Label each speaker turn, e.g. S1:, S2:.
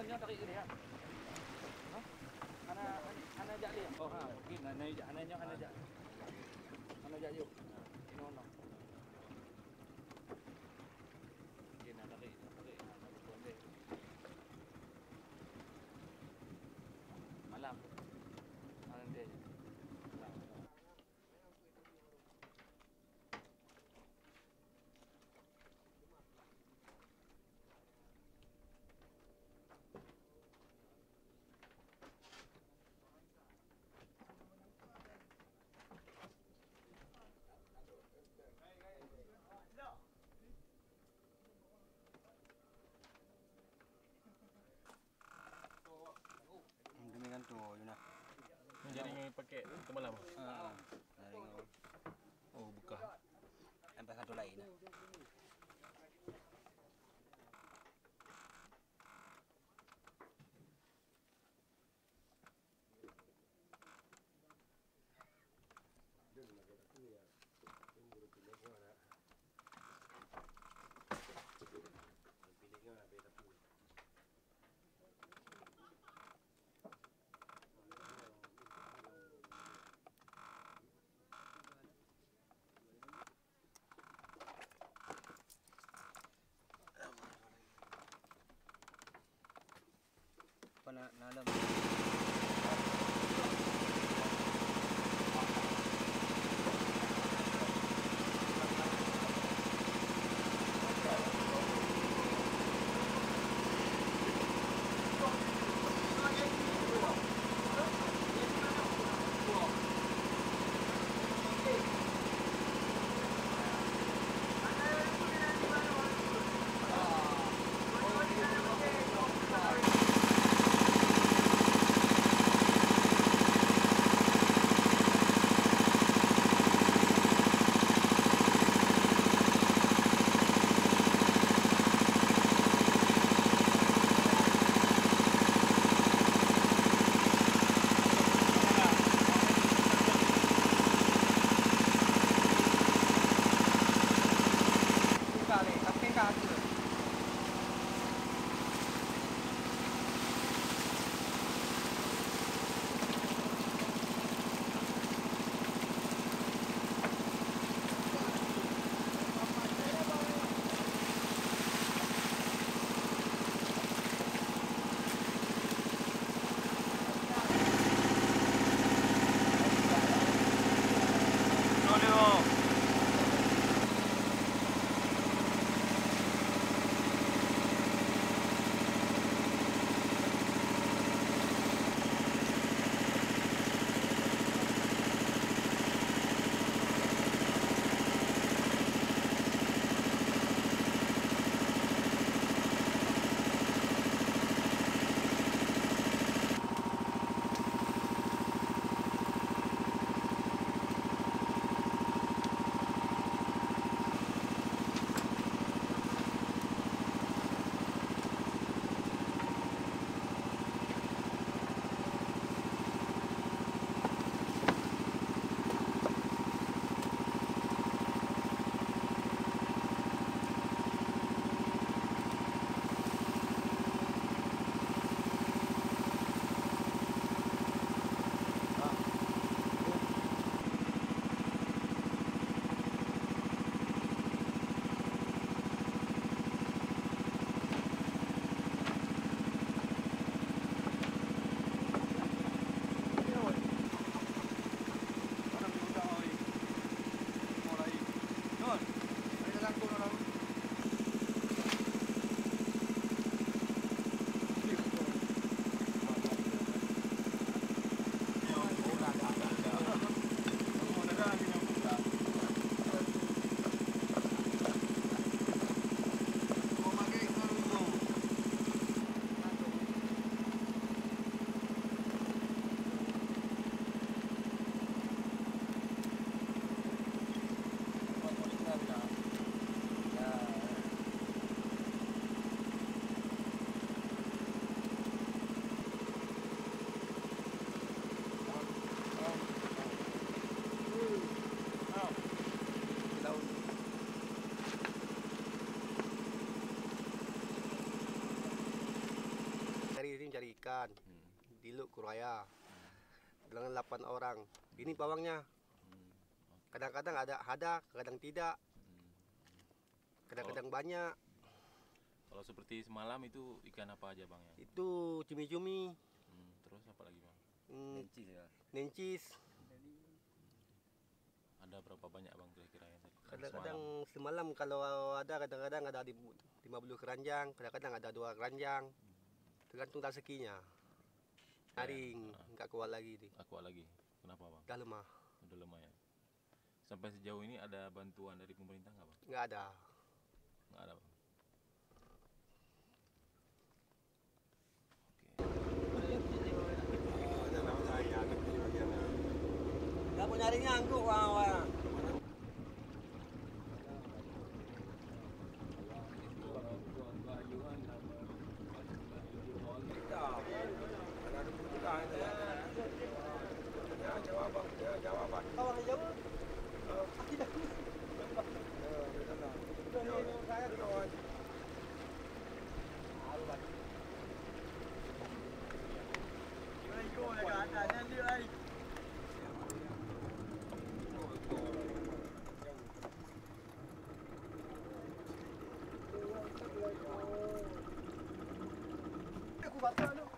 S1: Jangan tarik dia. Ha? Ana jak dia. Oh ha, mungkin ana jak ana jak. Ana jak yuk. Ino no. Mungkin ana tarik. Malam. Malam dia.
S2: Demikian tu Yuna.
S3: Jadi pakai semalam. Oh, buka.
S2: Sampai satu lain. Apa nak dalam?
S4: ikan. Diluk Kuraya. Bilangan 8 orang. Ini bawangnya. Kadang-kadang ada, kadang tidak. Kadang-kadang banyak.
S3: Kalau seperti semalam itu ikan apa aja bang ya?
S4: Itu cumi-cumi,
S3: Terus apa lagi bang?
S2: Nencis ya.
S4: nencis.
S3: Ada berapa banyak bang kira-kira yang tadi?
S4: Kadang-kadang semalam kalau ada, kadang-kadang ada 50 keranjang, kadang-kadang ada 2 keranjang. Tergantung rezekinya. Nyaring, nggak kuat lagi nih.
S3: Aku lagi. Kenapa bang?
S4: Dah lemah,
S3: Udah lemah ya. Sampai sejauh ini ada bantuan dari pemerintah nggak bang?
S4: nggak ada.
S3: Nggak ada bang.
S4: Nggak mau nyari nyangkuk, wah. Aku batal